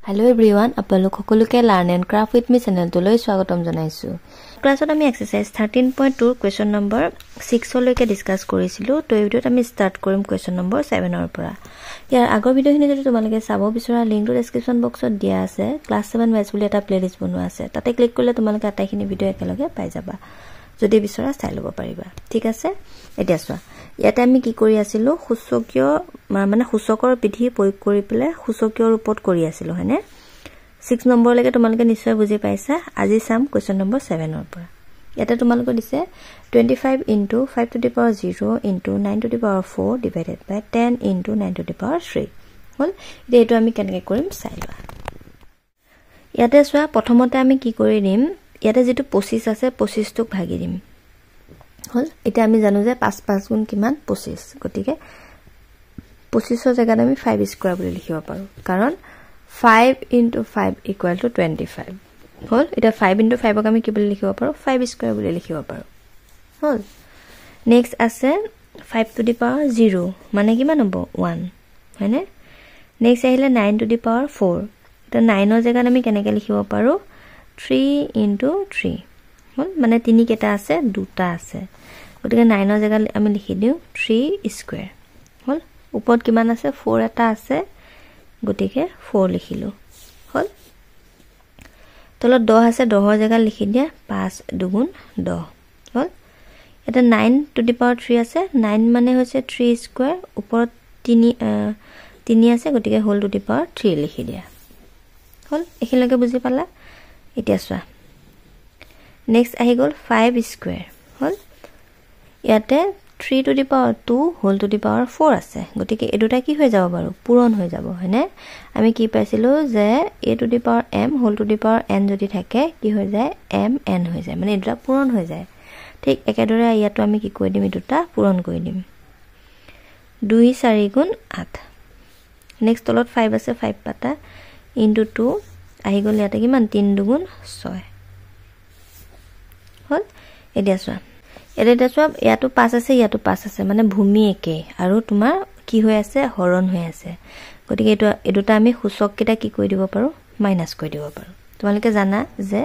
Hello everyone, আপোনালোক সকলোকে Learn and Craft with me channel লৈ স্বাগতম জনাইছো। ক্লাছত আমি এক্সাৰসাইজ 13.2 কোৱেশ্চন নম্বৰ 6 লৈকে ডিসকাস কৰিছিলো। তো এই ভিডিওত আমি স্টাৰ্ট কৰিম কোৱেশ্চন নম্বৰ 7 ৰ পৰা। ইয়াৰ আগৰ ভিডিওখিনি যদি তোমালোকে চাব বিচৰা লিংকটো ডেসক্ৰিপচন বক্সত দিয়া আছে। ক্লাছ 7 মেথছ বুলি এটা প্লেলিষ্ট বনোৱা আছে। তাতে ক্লিক কৰিলে তোমালোকে আটাইখিনি ভিডিও একেলগে পাই যাবা। যদি বিচৰা চাই ল'ব পাৰিবা। ঠিক আছে? এতিয়া চোৱা। ইয়াতে আমি কি কৰি আছিলো সূচকীয় মানে সূচকৰ বিধি প্ৰয়োগ কৰি পেলে সূচকীয় ৰূপত কৰি আছিলো হয়নে 6 নম্বৰ লৈকে তোমালোকে নিশ্চয় বুজি পাইছা আজি সাম কোৱেশ্চন নম্বৰ 7 ৰ পৰা ইয়াতে তোমালোকে দিছে 25 into 5 to the power 0 into 9 to the power 4 divided by 10 into 9 to the power 3 হল এটো আমি কেনেকৈ কৰিম চাই লোৱা ইয়াতে চোৱা প্ৰথমতে আমি কি কৰি দিম ইয়াতে যেটো 25 আছে 25 টোক ভাগি দিম হল এটা আমি জানো যে 5 5 গুণ কিমান 25 গটিকে 25 ৰ জায়গাত আমি 5 স্কয়াৰ বুলি লিখিব পাৰো কাৰণ 5 into 5 equal to 25 হল এটা 5 into 5 ক আমি কি বুলি লিখিব পাৰো 5 স্কয়াৰ বুলি লিখিব পাৰো হল নেক্সট আছে 5 to the power 0 মানে কিমান হ'ব 1 হয়নে নেক্সট আহিলে 9 to the power 4 এটা 9 ৰ জায়গাত আমি কেনেকৈ লিখিব পাৰো 3 into 3 হল মানে তিনি কেটা আছে দুটা আছে গতিকে 9 ৰ জায়গাত আমি লিখি দিও 3 স্কয়াৰ হল ওপৰত কিমান আছে 4 এটা আছে গতিকে 4 লিখিলো হল তলত 10 আছে 10 ৰ জায়গাত লিখি দিয়া 5 দুগুণ 10 হল এটা 9 to the power 3 আছে 9 মানে হৈছে 3 স্কয়াৰ ওপৰত 3 আছে গতিকে হোল টু দি পাৱাৰ 3 লিখি দিয়া হল এখিলৈকে বুজি পালা এতিয়া চোৱা নেক্সট আহি গল 5 স্কয়াৰ হল ইয়াতে 3 to the power 2 whole to the power 4 আছে গটিকে এ দুটা কি হৈ যাব বাৰু পূৰণ হৈ যাব হয়নে আমি কি পাইছিলো যে a to the power m whole to the power n যদি থাকে কি হৈ যায় m n হৈ যায় মানে এ দুটা পূৰণ হৈ যায় ঠিক একেদৰে ইয়াতো আমি কি কৰি দিম এ দুটা পূৰণ কৰি দিম 2 4 গুণ 8 নেক্সট তলত 5 আছে 5 পাতা into 2 আহি গল ইয়াতে কিমান 3 দুগুণ 6 হল এতিয়া চোৱা এটা সব ইয়াতো 5 আছে ইয়াতো 5 আছে মানে ভূমি একে আৰু তোমাৰ কি হৈ আছে হৰণ হৈ আছে গতিকে এই দুটা আমি সূচক কেটা কি কৰি দিব পাৰো মাইনাস কৰি দিব পাৰো তোমালোকে জানা যে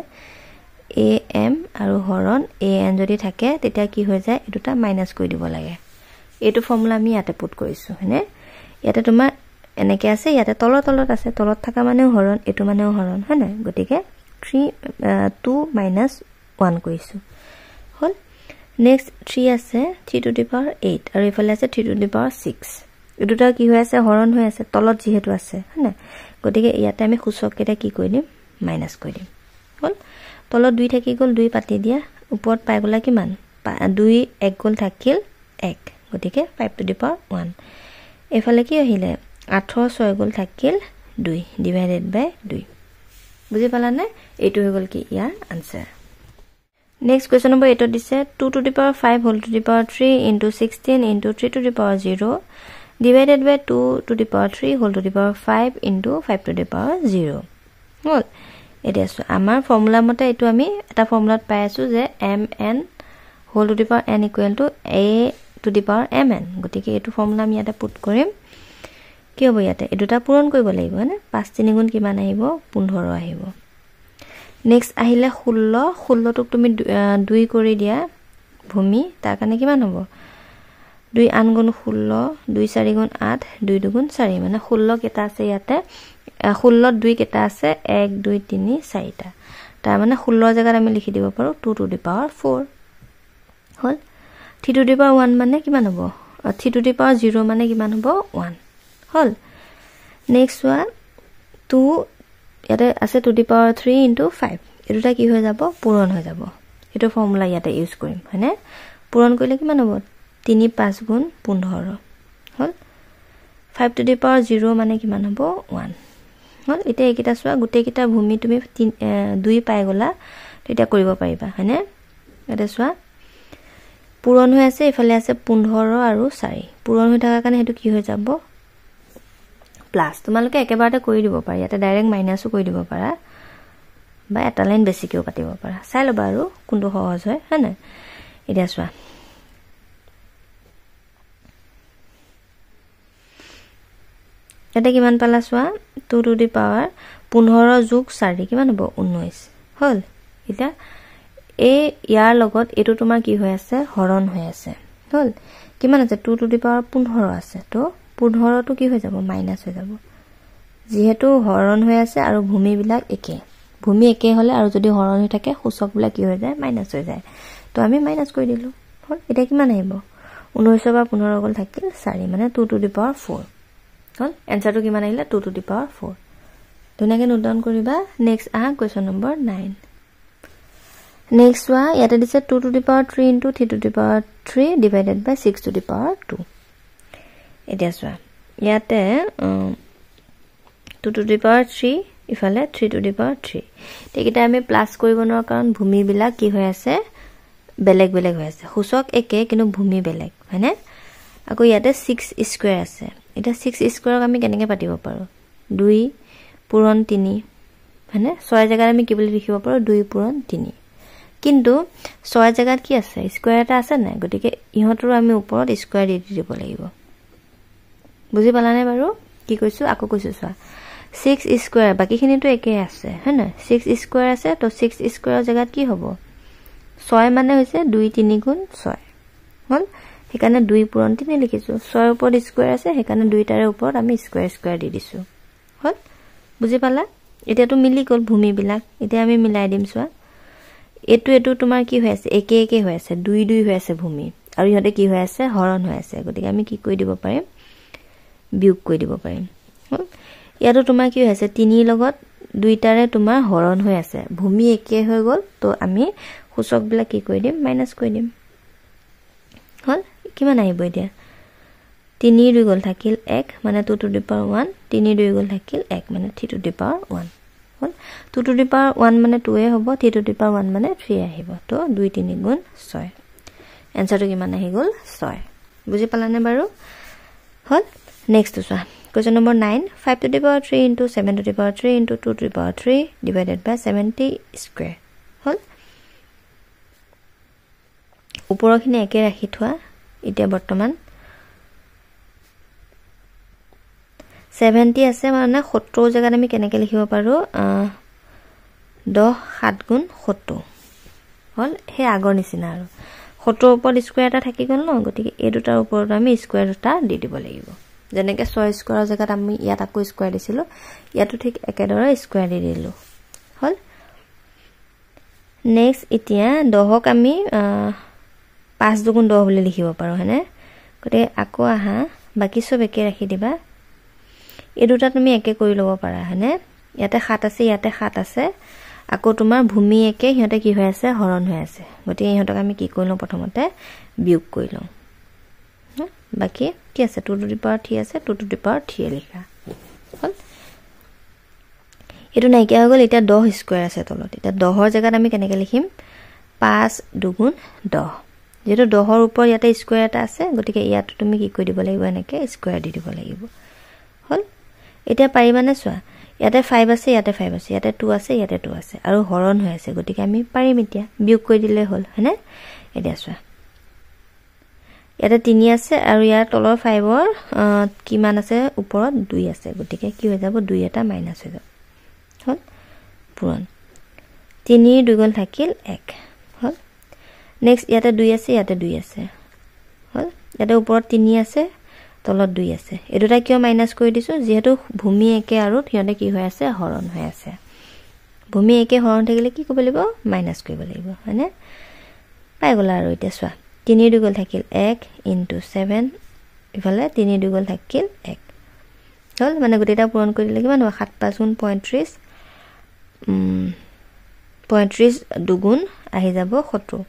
am আৰু হৰণ an যদি থাকে তেতিয়া কি হৈ যায় এই দুটা মাইনাস কৰি দিব লাগে এইটো ফৰ্মুলা আমি ইয়াতে পুট কৰিছো হয়নে ইয়াতে তোমাৰ এনেকে আছে ইয়াতে তলত আছে তলত থাকা মানেও হৰণ এটো মানেও হৰণ হয়নে গতিকে 2 1 কৰিছো হল নেক্সট 3 আছে 3 to the power 8 আৰু ইফালে আছে 3 to the power 6 দুটা কি হৈ আছে হৰণ হৈ আছে তলত যেহেতু আছে হয়নে গতিকে ইয়াতে আমি সূচক কেটা কি কৰি দিম মাইনাস কৰি দিম হল তলত 2 থাকি গল 2 পাতি দিয়া ওপৰত পাই গলা কিমান 2 1 গল থাকিল 1 গতিকে 5 to the power 1 এফালে কি আহিলে 8 6 গল থাকিল 2 ডিভাইডেড বাই 2 বুজি পালা নে এইটো হৈ গল কি ইয়াৰ আনসাৰ Next question number 8 দিছে 2 to the power 5 whole to the power 3 into 16 into 3 to the power 0 divided by 2 to the power 3 whole to the power 5 into 5 to the power 0 হল এটা আমাৰ ফৰ্মুলা মতে এটো আমি এটা ফৰ্মুলাত পাই আছো যে mn whole to the power n equal to a to the power mn গতিকে এটো ফৰ্মুলা আমি ইয়াতে পুট কৰিম কি হ'ব ইয়াতে এই দুটা পূৰণ কৰিব লাগিব না 5 3 গুণ কিমান আহিব 15 আহিব নেক্সট আহিলে 16 টোক তুমি 2 কৰি দিয়া ভূমি তাৰ কাৰণে কিমান হ'ব 2 8 গুণ 16 2 4 গুণ 8 2 2 গুণ 4 মানে 16 কেটা আছে ইয়াতে 16 2 কেটা আছে 1 2 3 4টা তাৰ মানে 16 জায়গাত আমি লিখি দিব পাৰো 2 to the power 4 hall 3 to the power 1 মানে কিমান হ'ব 3 to the power 0 মানে কিমান হ'ব 1 হল নেক্সট ওয়ান 2 ইয়াতে আছে টু দি পাৱাৰ 3 into 5 এটোটা কি হৈ যাব পূৰণ হৈ যাব এটো ফৰ্মুলা ইয়াতে ইউজ কৰিম হয়নে পূৰণ কৰিলে কিমান হ'ব 3 5 গুণ 15 হল 5 to the power 0 মানে কিমান হ'ব 1 হল এটা একিটা সোৱা গুটে কিটা ভূমি তুমি 2 পাই গলা তেতিয়া কৰিব পাৰিবা হয়নে এটা সোৱা পূৰণ হৈ আছে ইফালে আছে 15 আৰু 4 পূৰণ হৈ থকা কাৰণে হেতু কি হৈ যাব প্লাস তোমালোকে একেবাৰতে কৰি দিব পাৰা ইয়াতে ডাইৰেক্ট মাইনাসও কৰি দিব পাৰা বা এটা লাইন বেছিকেও কাটিব পাৰা চাই লবা আৰু কোনটো সহজ হয় হয়নে এটা চোৱা এটা কিমান পালা চোৱা 2 টু দি পাৱাৰ 15 যোগ 4 কিমান হ'ব 19 হল এটা এই ইয়াৰ লগত এটো তোমাৰ কি হৈ আছে হৰণ হৈ আছে হল কিমান আছে 2 টু দি পাৱাৰ 15 আছে তো 15 টো কি হৈ যাব মাইনাস হৈ যাব যেহেতু হৰণ হৈ আছে আৰু ভূমি বিলাক একে ভূমি একে হলে আৰু যদি হৰণ হৈ থাকে সূচক বিলাক কি হৈ যায় মাইনাস হৈ যায় তো আমি মাইনাস কৰি দিলো হল এটা কিমান আহিব 19 বা 15 গল থাকিল 4 মানে 2 টু দি পাৱাৰ 4 হল এনসাৰটো কিমান আহিলে 2 টু দি পাৱাৰ 4 ধুনিয়াকে নোট ডাউন কৰিবা নেক্সট কোৱেশ্চন নম্বৰ 9 নেক্সট ওয়া ইয়াতে দিছে 2 to the power 3 into 3 to the power 3 divided by 6 to the power 2 এটা চোৱা ইয়াতে 2 টু দি পাৱাৰ 3 ইফালে 3 টু দি পাৱাৰ 3 তেকিটা আমি প্লাস কৰিব নোৱাৰা কাৰণ ভূমি বিলাক কি হৈ আছে বেলেগ বেলেগ হৈ আছে সূচক একে কিন্তু ভূমি বেলেগ হয়নে আকৌ ইয়াতে 6 স্কয়াৰ আছে এটা 6 স্কয়াৰক আমি কেনেকৈ পাতিব পাৰো 2 পূৰণ 3 হয়নে 6 জায়গাত আমি কি বুলি লিখিব পাৰো 2 পূৰণ 3 কিন্তু 6 জায়গাত কি আছে স্কয়াৰ এটা আছে না গতিকে ইহতৰ আমি ওপৰত স্কয়াৰ দি দিব লাগিব বুজি পালানে বাৰু কি কৈছো আকৌ কৈছো চোৱা 6 স্কয়াৰ বাকিখিনিটো একে আছে হয়নে 6 স্কয়াৰ আছে তো 6 স্কয়াৰৰ জায়গাত কি হ'ব 6 মানে হৈছে 2 3 গুণ 6 হল হেকানে 2 পূৰণ 3 লিখিছো 6 ৰ ওপৰত স্কয়াৰ আছে হেকানে 2 টাৰে ওপৰত আমি স্কয়াৰ স্কয়াৰ দি দিছো হল বুজি পালা এতিয়াটো মিলি গল ভূমি বিলাক এতিয়া আমি মিলাই দিম চোৱা এটো তোমাৰ কি হৈ আছে একে একে হৈ আছে 2 2 হৈ আছে ভূমি আৰু ইহতে কি হৈ আছে হৰণ হৈ আছে গতিকে আমি কি কৰি দিব পাৰিম বিয়োগ কৰি দিব পাৰিম হল ইয়াতো তোমাৰ কি হৈ আছে 3 লগত 2 টাৰে তোমাৰ হৰণ হৈ আছে ভূমি একে হৈ গল তো আমি সূচক বিলাক কি কৰি দিম মাইনাস কৰি দিম হল কিমান আহিব এতিয়া 3 2 গল থাকিল 1 মানে 2 টু দি পাৱাৰ 1 3 2 গল থাকিল 1 মানে 3 to the power 1 hall 2 to the power 1 মানে 2 এ হ'ব 3 টু দি পাৱাৰ 1 মানে 3 আহিব তো 2 3 গুণ 6 এনসাৰটো কিমান আহি গল 6 বুজি পালানে বাৰু হল নেক্সট চোৱা Question number 9 5 to the power 3 into 7 to the power 3 into 2 to the power 3 divided by 70 square হল উপৰখিনি একে ৰাখি থোৱা এতিয়া বৰ্তমান 70 আছে মানে 70 জায়গাত আমি কেনেকৈ লিখিব পাৰো 10 7 গুণ 70 হল হে আগৰ নিচিনা আৰু 70 ওপৰত স্কয়াৰ এটা থাকি গল ন গতিকে এই দুটাৰ ওপৰত আমি স্কয়াৰ এটা দি দিব লাগিব যেনেকৈ 6 স্কয়াৰৰ জায়গাত আমি ইয়াত আকৌ স্কয়াৰ দিছিলো ইয়াতো ঠিক একেদৰে স্কয়াৰ দি দিলো হল নেক্সট এতিয়া 10ক আমি 5 দুগুণ 10 বুলি লিখিব পাৰো হনে গতিকে আকৌ আহা বাকি সব একে ৰাখি দিবা এই দুটা তুমি একে কৰি লব পাৰা হনে ইয়াতে 7 আছে ইয়াতে 7 আছে আকৌ তোমাৰ ভূমি একে হিয়তে কি হৈ আছে হৰণ হৈ আছে গতিকে ইহতক আমি কি কৰিলো প্ৰথমতে বিয়োগ কৰিলো বাকি কি আছে 2 টু দি পাৱাৰ 3 আছে 2 টু দি পাৱাৰ 3 লিখা হল এটো নাইকিয়া হৈ গল এতিয়া 10 স্কয়াৰ আছে তলত এতিয়া 10ৰ জায়গাত আমি কেনেকৈ লিখিম 5 2 10 যেটো 10ৰ ওপৰত ইয়াতে স্কয়াৰ এটা আছে গতিকে ইয়াত তুমি কি কৰি দিব লাগিব এনেকৈ স্কয়াৰ দি দিব লাগিব হল এতিয়া পাৰিবানে চোৱা ইয়াতে 5 আছে ইয়াতে 5 আছে ইয়াতে 2 আছে ইয়াতে 2 আছে আৰু হৰণ হৈ আছে গতিকে আমি পাৰিম এতিয়া বিয়োগ কৰি দিলে হল হয়নে এতিয়া চোৱা ইয়াতে 3 আছে আৰু ইয়াৰ তলৰ 5ৰ কিমান আছে ওপৰত 2 আছে গতিকে কি হৈ যাব 2 এটা মাইনাস হৈ যাব হল পূৰণ 3 2 গল থাকিল 1 হল নেক্সট ইয়াতে 2 আছে ইয়াতে 2 আছে হল ইয়াতে ওপৰত 3 আছে তলত 2 আছে এই দুটা কিয় মাইনাস কৰি দিছো যেহেতু ভূমি একে আৰু হিয়তে কি হৈ আছে হৰণ হৈ আছে ভূমি একে হৰণ থাকিলে কি কৰিব লাগিব মাইনাস কৰিব লাগিব হয়নে পাই গলা আৰু এতিয়া চোৱা 3 2 গল থাকিল 1 into 7 ইফালে 3 2 গল থাকিল 1 হল মানে গোটেইটা পূৰণ কৰি দিলে কিমান হ'ব 7 5 গুণ 35 35 দুগুণ আহি যাব 70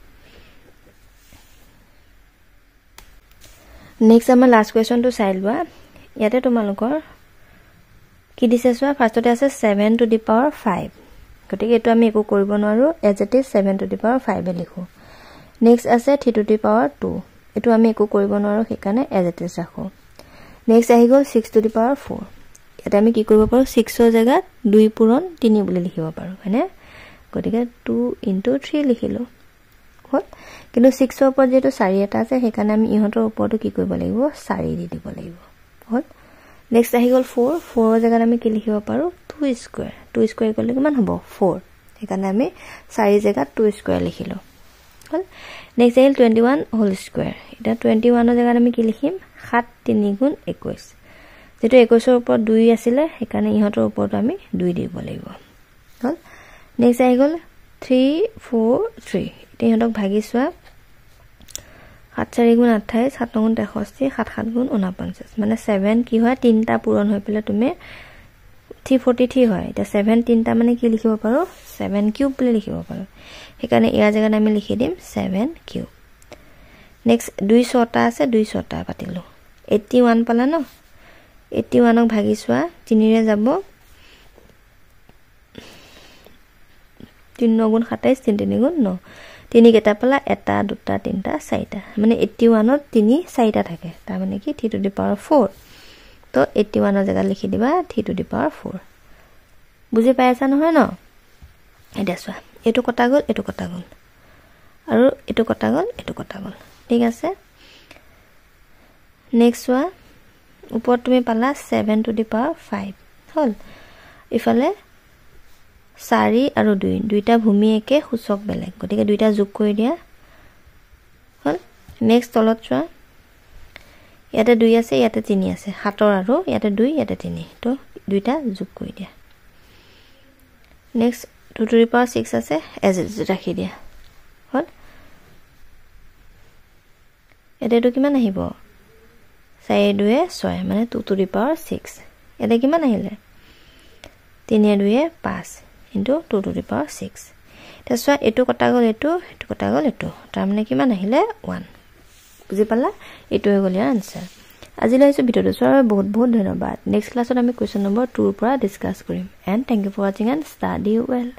নেক্সট আমাৰ লাষ্ট কোৱেশ্চনটো চাই লোৱা ইয়াতে তোমালোকৰ কি দিছে চোৱা ফাৰ্ষ্টতে আছে 7 টু দি পাৱাৰ 5 গতিকে এটো আমি একো কৰিব নোৱাৰো as it is 7 to the power 5 এ লিখো নেক্সট আছে 3 টু দি পাৱাৰ 2 এটো আমি একো কৰিব নোৱাৰো হেকানে এজ ইট ইজ ৰাখো নেক্সট আহি গল 6 টু দি পাৱাৰ 4 এটা আমি কি কৰিব পাৰো 6ৰ জায়গাত 2 পূৰণ 3 বুলি লিখিব পাৰো হয়নে গতিকে 2 into 3 লিখিলো হল কিন্তু 6ৰ ওপৰত যেটো 4 এটা আছে হেকানে আমি ইহতৰ ওপৰটো কি কৰিব লাগিব 4 দি দিব লাগিব হল নেক্সট আহি গ'ল 4 4 জেগাত আমি কি লিখিব পাৰো 2 স্কয়াৰ 2 স্কয়াৰ ইকুৱেল টু কিমান হ'ব 4 সেইকাৰণে আমি 4 জেগাত 2 স্কয়াৰ লিখিলো হল নেক্সট আহিল 21 হোল স্কয়াৰ এটা 21 ৰ জেগাত আমি কি লিখিম 7 3 গুণ 21 যেটো 21 ৰ ওপৰত 2 আছিল সেইকাৰণে ইহতৰ ওপৰত আমি 2 দিব লাগিব হল নেক্সট আহি গ'ল 3 4 3 এটা ইহতক ভাগি চোৱা 7 4 গুণ 28 7 গুণ 63 7 7 গুণ 49 মানে 7 কি হয় তিনটা পূৰণ হৈ পেলে তুমি 343 হয় এটা 7 তিনটা মানে কি লিখিব পাৰো 7 কিউব বুলি লিখিব পাৰো সেইকাৰণে ইয়াৰ জায়গাত আমি লিখি দিম 7 কিউব নেক্সট 2 ছটা আছে 2 ছটা পাতিলো 81 পালা ন 81 ক ভাগি চোৱা 3 ৰে যাব 3 গুণ 27 3 গুণ 9 তিনি কেটা পালা এটা দুটা তিনটা চাৰিটা মানে 81 ত 3 চাৰিটা থাকে তাৰ মানে কি 3 টু দি পাৱাৰ 4 তো 81 ৰ জায়গা লিখি দিবা 3 টু দি পাৱাৰ 4 বুজি পাইছা নহয় ন এটা চোৱা এটো কটা গল আৰু এটো কটা গল ঠিক আছে নেক্সট চোৱা ওপৰত তুমি পালা 7 টু দি পাৱাৰ 5 হল ইফালে 4 আৰু 2 দুইটা ভূমি একে সূচক বেলেগ গতিকে দুইটা যোগ কৰি দিয়া হল নেক্সট তলত চোৱা ইয়াতে 2 আছে ইয়াতে 3 আছে 7 আৰু ইয়াতে 2 ইয়াতে 3 তো দুইটা যোগ কৰি দিয়া নেক্সট 2 টু দি পাৱাৰ 6 আছে এজ ৰাখি দিয়া হল এতেটো কিমান আহিব 4 2 6 মানে 2 টু দি পাৱাৰ 6 এতে কিমান আহিলে 3 2 5 into 2 to the power 6 তেছৱা এটো কটা গল এটো কটা গল এটো তাৰ মানে কিমান আহিলে 1 বুজি পালা এটো হৈ গল আনসাৰ আজি লৈছো ভিডিওটো চোৱাৰ বহুত বহুত ধন্যবাদ নেক্সট ক্লাছত আমি কোৱেশ্চন নম্বৰ 2 ৰ পৰা ডিসকাস কৰিম and thank you for watching and study well